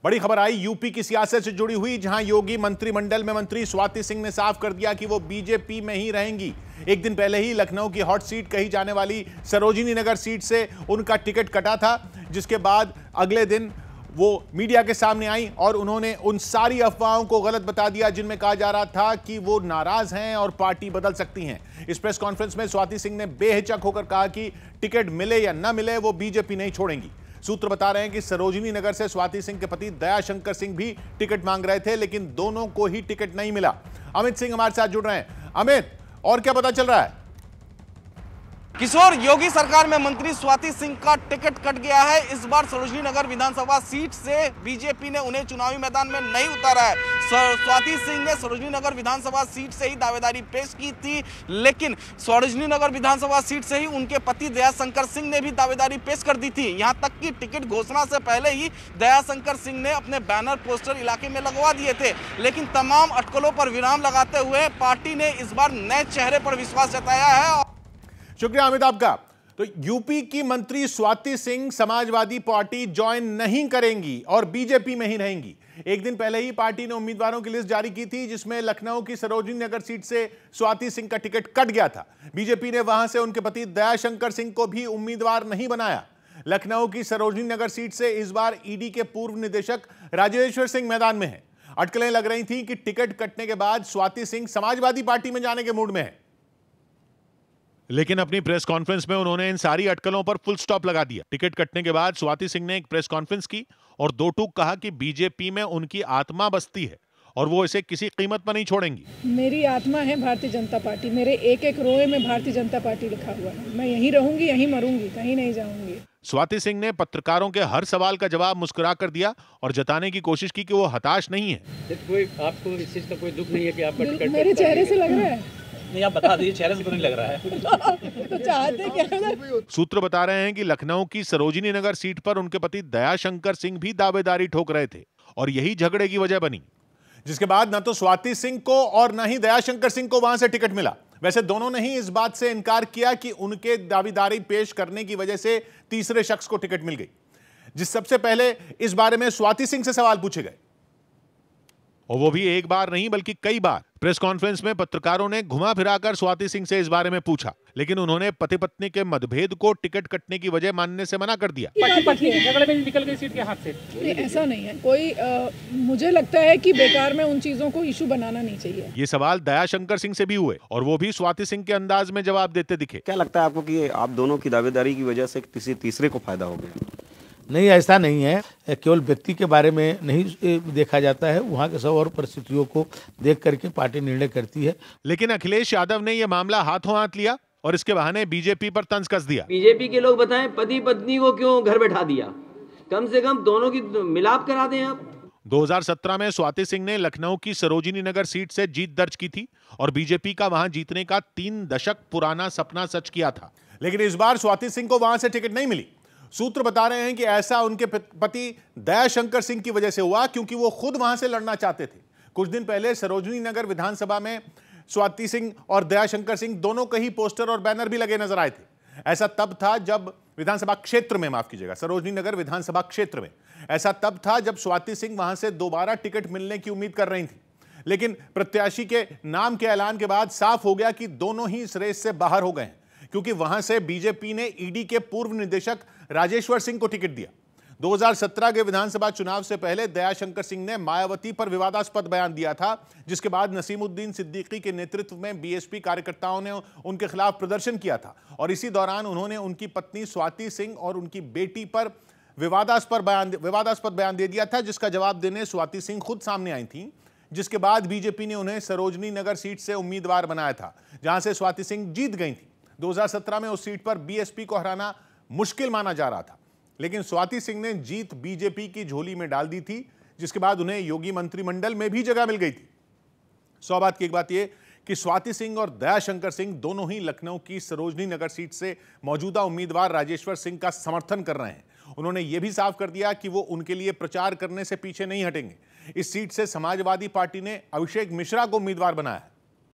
बड़ी खबर आई यूपी की सियासत से जुड़ी हुई, जहां योगी मंत्रिमंडल में मंत्री स्वाति सिंह ने साफ कर दिया कि वो बीजेपी में ही रहेंगी। एक दिन पहले ही लखनऊ की हॉट सीट कही जाने वाली सरोजिनी नगर सीट से उनका टिकट कटा था, जिसके बाद अगले दिन वो मीडिया के सामने आई और उन्होंने उन सारी अफवाहों को गलत बता दिया जिनमें कहा जा रहा था कि वो नाराज हैं और पार्टी बदल सकती हैं। इस प्रेस कॉन्फ्रेंस में स्वाति सिंह ने बेहिचक होकर कहा कि टिकट मिले या न मिले वो बीजेपी नहीं छोड़ेंगी। सूत्र बता रहे हैं कि सरोजिनी नगर से स्वाति सिंह के पति दयाशंकर सिंह भी टिकट मांग रहे थे, लेकिन दोनों को ही टिकट नहीं मिला। अमित सिंह हमारे साथ जुड़ रहे हैं। अमित, और क्या पता चल रहा है? किशोर, योगी सरकार में मंत्री स्वाति सिंह का टिकट कट गया है। इस बार सरोजिनी नगर विधानसभा सीट से बीजेपी ने उन्हें चुनावी मैदान में नहीं उतारा है। स्वाति सिंह ने सरोजिनी नगर विधानसभा सीट से ही दावेदारी पेश की थी, लेकिन सरोजिनी नगर विधानसभा सीट से ही उनके पति दयाशंकर सिंह ने भी दावेदारी पेश कर दी थी। यहां तक कि टिकट घोषणा से पहले ही दयाशंकर सिंह ने अपने बैनर पोस्टर इलाके में लगवा दिए थे, लेकिन तमाम अटकलों पर विराम लगाते हुए पार्टी ने इस बार नए चेहरे पर विश्वास जताया है। शुक्रिया अमित आपका। तो यूपी की मंत्री स्वाति सिंह समाजवादी पार्टी ज्वाइन नहीं करेंगी और बीजेपी में ही रहेंगी। एक दिन पहले ही पार्टी ने उम्मीदवारों की लिस्ट जारी की थी, जिसमें लखनऊ की सरोजिनी नगर सीट से स्वाति सिंह का टिकट कट गया था। बीजेपी ने वहां से उनके पति दयाशंकर सिंह को भी उम्मीदवार नहीं बनाया। लखनऊ की सरोजिनी नगर सीट से इस बार ईडी के पूर्व निदेशक राजेश्वर सिंह मैदान में है। अटकलें लग रही थी कि टिकट कटने के बाद स्वाति सिंह समाजवादी पार्टी में जाने के मूड में है, लेकिन अपनी प्रेस कॉन्फ्रेंस में उन्होंने इन सारी अटकलों पर फुल स्टॉप लगा दिया। टिकट कटने के बाद स्वाति सिंह ने एक प्रेस कॉन्फ्रेंस की और दो टूक कहा कि बीजेपी में उनकी आत्मा बसती है और वो इसे किसी कीमत पर नहीं छोड़ेंगी। मेरी आत्मा है भारतीय जनता पार्टी, मेरे एक एक रोए में भारतीय जनता पार्टी लिखा हुआ है। मैं यहीं रहूंगी, यहीं मरूंगी, कहीं नहीं जाऊंगी। स्वाति सिंह ने पत्रकारों के हर सवाल का जवाब मुस्कुरा कर दिया और जताने की कोशिश की कि वो हताश नहीं है। कोई आपको इस चीज का कोई दुख नहीं है कि आपका टिकट मेरे चेहरे से लग रहा है? नहीं, आप बता दीजिए, चेहरे से तो नहीं लग रहा है। तो चाहते क्या? सूत्र बता रहे हैं कि लखनऊ की सरोजिनी नगर सीट पर उनके पति दयाशंकर सिंह भी दावेदारी ठोक रहे थे और यही झगड़े की वजह बनी, जिसके बाद न तो स्वाति सिंह को और न ही दयाशंकर सिंह को वहां से टिकट मिला। वैसे दोनों ने ही इस बात से इनकार किया कि उनके दावेदारी पेश करने की वजह से तीसरे शख्स को टिकट मिल गई। जिस सबसे पहले इस बारे में स्वाति सिंह से सवाल पूछे गए, और वो भी एक बार नहीं बल्कि कई बार। प्रेस कॉन्फ्रेंस में पत्रकारों ने घुमा फिराकर स्वाति सिंह से इस बारे में पूछा, लेकिन उन्होंने पति पत्नी के मतभेद को टिकट कटने की वजह मानने से मना कर दिया। निकल गई सीट के हाथ से। नहीं, ऐसा नहीं है कोई। मुझे लगता है कि बेकार में उन चीजों को इशू बनाना नहीं चाहिए। ये सवाल दयाशंकर सिंह से भी हुए और वो भी स्वाति सिंह के अंदाज में जवाब देते दिखे। क्या लगता है आपको कि आप दोनों की दावेदारी की वजह से किसी तीसरे को फायदा हो गया? नहीं, ऐसा नहीं है। केवल व्यक्ति के बारे में नहीं देखा जाता है, वहाँ के सब और परिस्थितियों को देख करके पार्टी निर्णय करती है। लेकिन अखिलेश यादव ने यह मामला हाथों हाथ लिया और इसके बहाने बीजेपी पर तंज कस दिया। बीजेपी के लोग बताएं, पति पत्नी को क्यों घर बैठा दिया? कम से कम दोनों की मिलाप करा दें आप। 2017 में स्वाति सिंह ने लखनऊ की सरोजिनी नगर सीट से जीत दर्ज की थी और बीजेपी का वहां जीतने का 3 दशक पुराना सपना सच किया था। लेकिन इस बार स्वाति सिंह को वहां से टिकट नहीं मिली। सूत्र बता रहे हैं कि ऐसा उनके पति दयाशंकर सिंह की वजह से हुआ, क्योंकि वो खुद वहां से लड़ना चाहते थे। कुछ दिन पहले सरोजिनी नगर विधानसभा में स्वाति सिंह और दयाशंकर सिंह दोनों के ही पोस्टर और बैनर भी लगे नजर आए थे। ऐसा तब था जब विधानसभा क्षेत्र में, माफ कीजिएगा, सरोजिनी नगर विधानसभा क्षेत्र में, ऐसा तब था जब स्वाति सिंह वहां से दोबारा टिकट मिलने की उम्मीद कर रही थी। लेकिन प्रत्याशी के नाम के ऐलान के बाद साफ हो गया कि दोनों ही इस रेस से बाहर हो गए हैं, क्योंकि वहां से बीजेपी ने ईडी के पूर्व निदेशक राजेश्वर सिंह को टिकट दिया। 2017 के विधानसभा चुनाव से पहले दयाशंकर सिंह ने मायावती पर विवादास्पद बयान दिया था, जिसके बाद नसीमुद्दीन सिद्दीकी के नेतृत्व में बीएसपी कार्यकर्ताओं ने उनके खिलाफ प्रदर्शन किया था और इसी दौरान उन्होंने उनकी पत्नी स्वाति सिंह और उनकी बेटी पर विवादास्पद बयान दे दिया था, जिसका जवाब देने स्वाति सिंह खुद सामने आई थी। जिसके बाद बीजेपी ने उन्हें सरोजिनी नगर सीट से उम्मीदवार बनाया था, जहां से स्वाति सिंह जीत गई थी। 2017 में उस सीट पर बीएसपी को हराना मुश्किल माना जा रहा था, लेकिन स्वाति सिंह ने जीत बीजेपी की झोली में डाल दी थी, जिसके बाद उन्हें योगी मंत्रिमंडल में भी जगह मिल गई थी। 100 बात की एक बात यह कि स्वाति सिंह और दयाशंकर सिंह दोनों ही लखनऊ की सरोजिनी नगर सीट से मौजूदा उम्मीदवार राजेश्वर सिंह का समर्थन कर रहे हैं। उन्होंने यह भी साफ कर दिया कि वो उनके लिए प्रचार करने से पीछे नहीं हटेंगे। इस सीट से समाजवादी पार्टी ने अभिषेक मिश्रा को उम्मीदवार बनाया है।